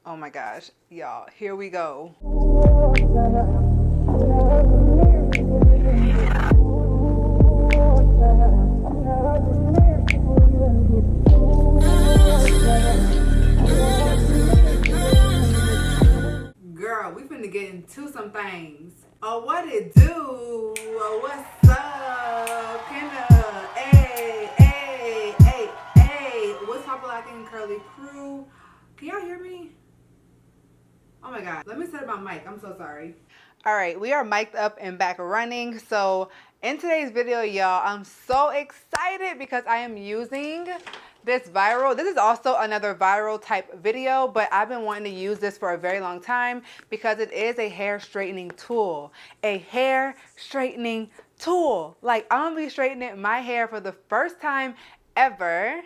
Oh my gosh, y'all, here we go. Girl, we finna get into some things. Oh, what it do? Oh, what's up? Kenna? Hey, hey, hey, hey. What's up, Black and Curly crew? Can y'all hear me? Oh my god. Let me set up my mic. I'm so sorry. All right, we are mic'd up and back running. So in today's video, y'all, I'm so excited because I am using this viral. This is also another viral type video, but I've been wanting to use this for a very long time because it is a hair straightening tool. A hair straightening tool. Like, I'm gonna be straightening my hair for the first time ever.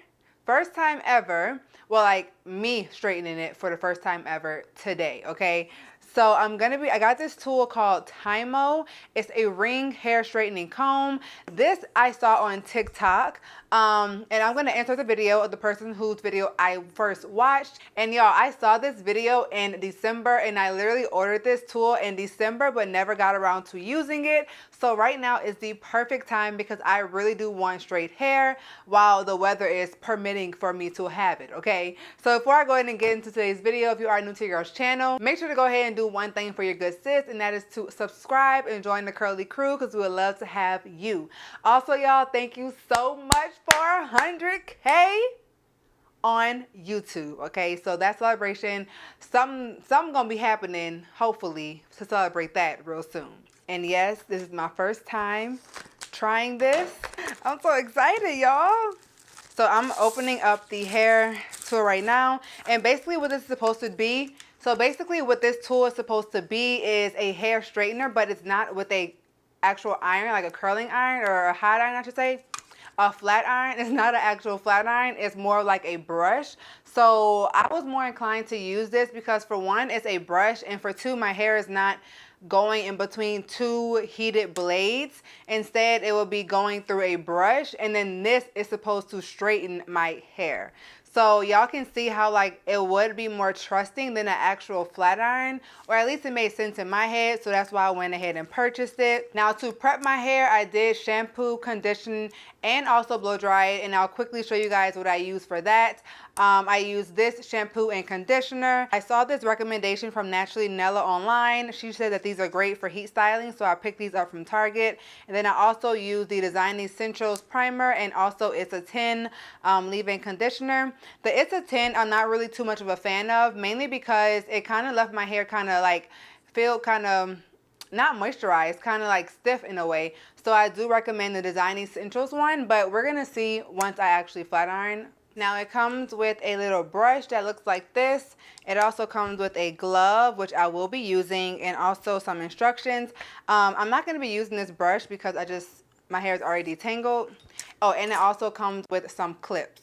First time ever. Well, like me straightening it for the first time ever today, okay? So I got this tool called TYMO. It's a ring hair straightening comb. This I saw on TikTok. And I'm gonna insert the video of the person whose video I first watched. And y'all, I saw this video in December and I literally ordered this tool in December but never got around to using it. So right now is the perfect time because I really do want straight hair while the weather is permitting for me to have it, okay? So before I go ahead and get into today's video, if you are new to your girl's channel, make sure to go ahead and do one thing for your good sis, and that is to subscribe and join the Curly crew because we would love to have you. Also, y'all, thank you so much for 100K on YouTube, okay? So that celebration, something gonna be happening, hopefully, to celebrate that real soon. And yes, this is my first time trying this. I'm so excited, y'all. So I'm opening up the hair tool right now, and basically what this is supposed to be, so basically what this tool is supposed to be is a hair straightener, but it's not with a actual iron, like a curling iron or a hot iron, I should say. A flat iron is not an actual flat iron. It's more like a brush. So I was more inclined to use this because for one, it's a brush, and for two, my hair is not going in between two heated blades. Instead, it will be going through a brush, and then this is supposed to straighten my hair. So y'all can see how like it would be more trusting than an actual flat iron, or at least it made sense in my head. So that's why I went ahead and purchased it. Now to prep my hair, I did shampoo, condition, and also blow dry it, and I'll quickly show you guys what I use for that. I use this shampoo and conditioner. I saw this recommendation from Naturally Nella online. She said that these are great for heat styling, so I picked these up from Target. And then I also use the Design Essentials primer and also It's a 10 leave-in conditioner. The It's a 10 I'm not really too much of a fan of, mainly because it kind of left my hair kind of like feel kind of not moisturized, kind of like stiff in a way. So I do recommend the Design Essentials one, but we're gonna see once I actually flat iron. Now it comes with a little brush that looks like this. It also comes with a glove, which I will be using, and also some instructions. I'm not going to be using this brush because my hair is already detangled. Oh, and it also comes with some clips.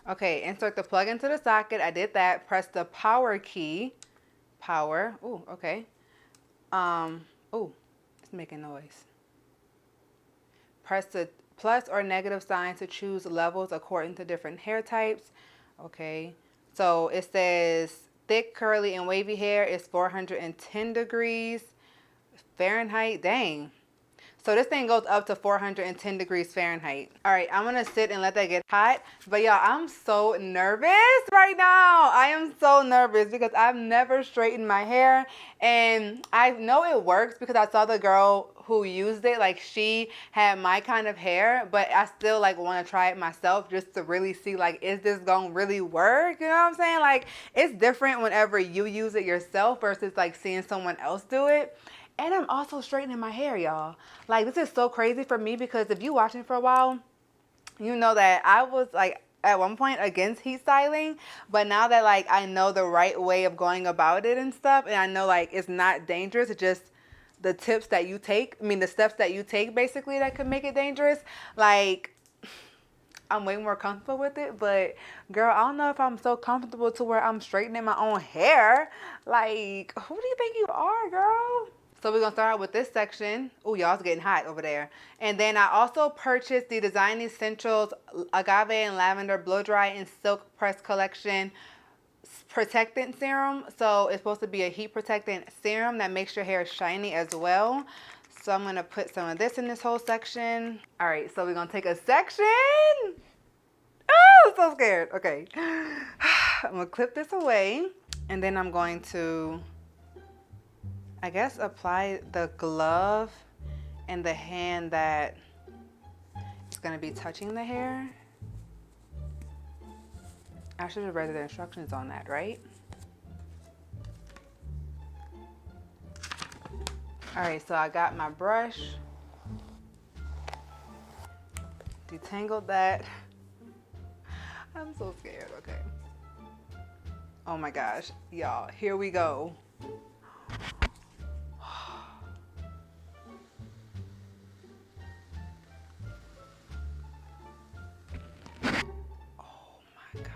Okay, insert the plug into the socket. I did that. Press the power key. Power. Ooh, okay. Ooh, it's making noise. Press the plus or negative sign to choose levels according to different hair types. Okay, so it says thick, curly, and wavy hair is 410 degrees Fahrenheit. Dang. So this thing goes up to 410 degrees Fahrenheit. All right, I'm gonna sit and let that get hot. But y'all, I'm so nervous right now. I am so nervous because I've never straightened my hair. And I know it works because I saw the girl who used it, like she had my kind of hair, but I still like want to try it myself just to really see like, is this gonna really work? You know what I'm saying? Like, it's different whenever you use it yourself versus like seeing someone else do it. And I'm also straightening my hair, y'all. Like, this is so crazy for me because if you watching for a while, you know that I was like at one point against heat styling, but now that like I know the right way of going about it and stuff, and I know like it's not dangerous, it's just the tips that you take, the steps that you take basically that could make it dangerous. Like, I'm way more comfortable with it, but girl, I don't know if I'm so comfortable to where I'm straightening my own hair. Like, who do you think you are, girl? So we're gonna start out with this section. Oh, y'all, it's getting hot over there. And then I also purchased the Design Essentials Agave and Lavender Blow Dry and Silk Press Collection protectant serum. So it's supposed to be a heat protectant serum that makes your hair shiny as well. So I'm gonna put some of this in this whole section. All right, so we're gonna take a section. Oh, I'm so scared. Okay. I'm gonna clip this away, and then I'm going to, I guess, apply the glove in the hand that is gonna be touching the hair. I should have read the instructions on that, right? All right, so I got my brush, detangled that. I'm so scared, okay. Oh my gosh, y'all, here we go. Oh my gosh.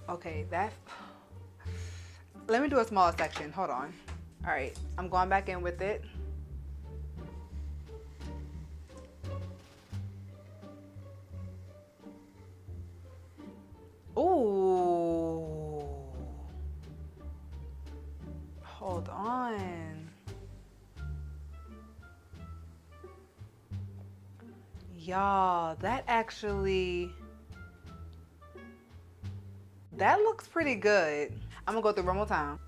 Okay, that's, let me do a smaller section, hold on. All right, I'm going back in with it. Ooh. Hold on. Y'all, that actually, that looks pretty good. I'm gonna go through one more time.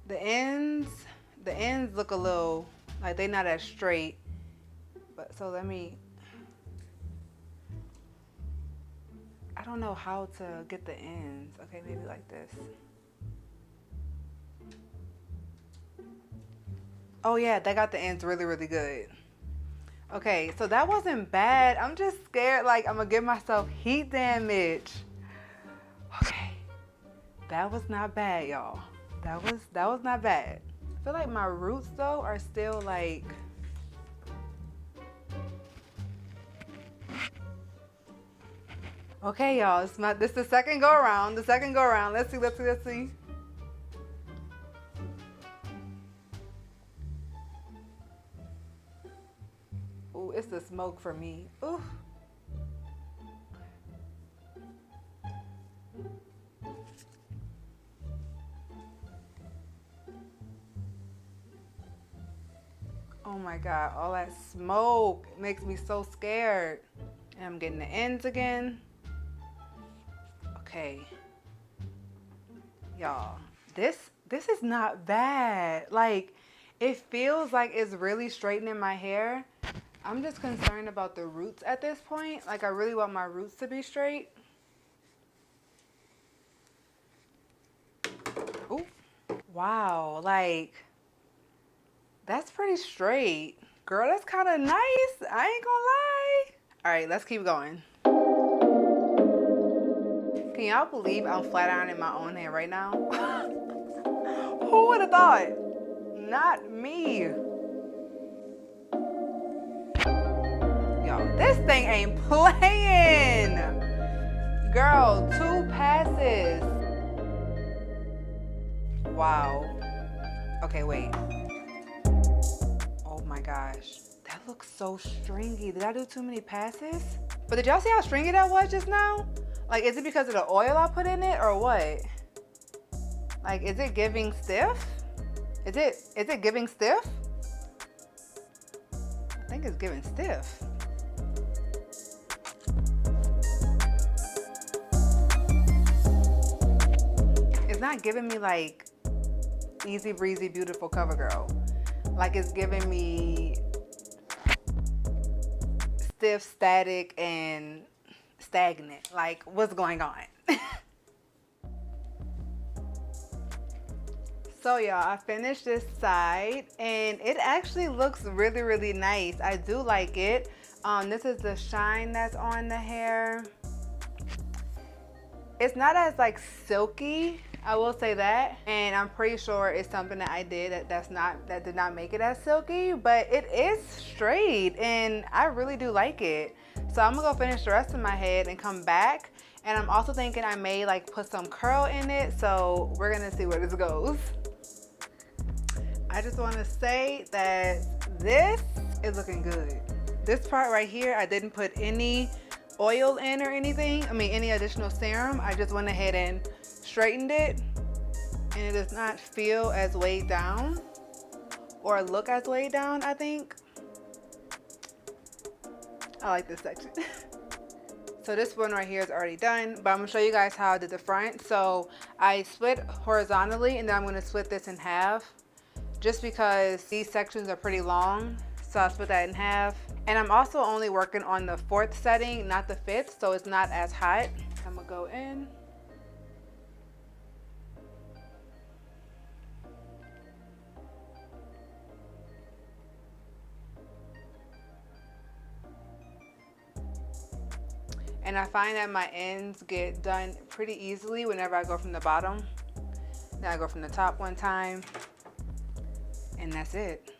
The ends look a little, like they're not as straight. But so let me, I don't know how to get the ends. Okay, maybe like this. Oh yeah, they got the ends really, really good. Okay, so that wasn't bad. I'm just scared like I'm gonna give myself heat damage. Okay, that was not bad, y'all. That was not bad. I feel like my roots though are still like, okay, y'all. This is the second go around. The second go around. Let's see. Ooh, it's the smoke for me. Ooh. Oh my God, all that smoke makes me so scared. And I'm getting the ends again. Okay. Y'all, this is not bad. Like, it feels like it's really straightening my hair. I'm just concerned about the roots at this point. Like, I really want my roots to be straight. Ooh. Wow, like, that's pretty straight. Girl, that's kind of nice. I ain't gonna lie. All right, let's keep going. Can y'all believe I'm flat ironing my own hair right now? Who would have thought? Not me. Yo, this thing ain't playing. Girl, 2 passes. Wow. Okay, wait. Oh my gosh. That looks so stringy. Did I do too many passes? But did y'all see how stringy that was just now? Like, is it because of the oil I put in it or what? Like, is it giving stiff? Is it giving stiff? I think it's giving stiff. It's not giving me like easy breezy beautiful cover girl. Like, it's giving me stiff, static, and stagnant. Like, what's going on? So y'all, I finished this side and it actually looks really, really nice. I do like it. This is the shine that's on the hair. It's not as like silky, I will say that. And I'm pretty sure it's something that I did that did not make it as silky, but it is straight and I really do like it. So I'm gonna go finish the rest of my head and come back. And I'm also thinking I may like put some curl in it. So we're gonna see where this goes. I just wanna say that this is looking good. This part right here, I didn't put any oil in or anything. I mean, any additional serum. I just went ahead and straightened it, and it does not feel as weighed down or look as weighed down, I think. I like this section. So this one right here is already done, but I'm gonna show you guys how I did the front. So I split horizontally, and then I'm gonna split this in half just because these sections are pretty long. So I split that in half. And I'm also only working on the 4th setting, not the 5th, so it's not as hot. I'm gonna go in. And I find that my ends get done pretty easily whenever I go from the bottom. Then I go from the top one time, and that's it.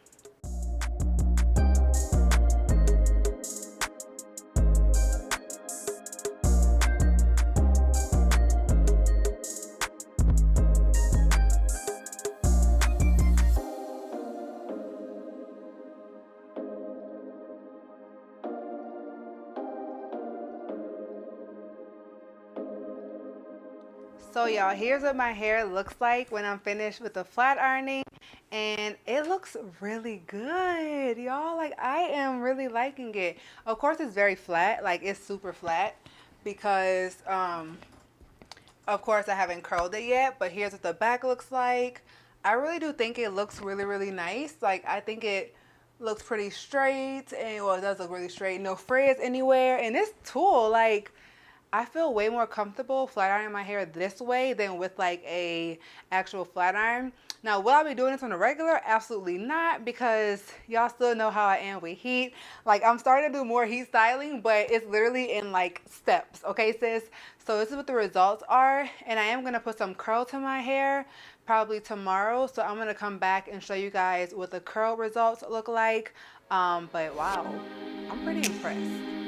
So y'all, here's what my hair looks like when I'm finished with the flat ironing, and it looks really good, y'all. Like, I am really liking it. Of course, it's very flat, like it's super flat because of course I haven't curled it yet, but here's what the back looks like. I really do think it looks really nice. Like, I think it looks pretty straight, and well, it does look really straight, no frizz anywhere. And this tool, like, I feel way more comfortable flat ironing my hair this way than with like a actual flat iron. Now, will I be doing this on a regular? Absolutely not, because y'all still know how I am with heat. Like, I'm starting to do more heat styling, but it's literally in like steps, okay, sis? So this is what the results are, and I am gonna put some curl to my hair probably tomorrow. So I'm gonna come back and show you guys what the curl results look like. But wow, I'm pretty impressed.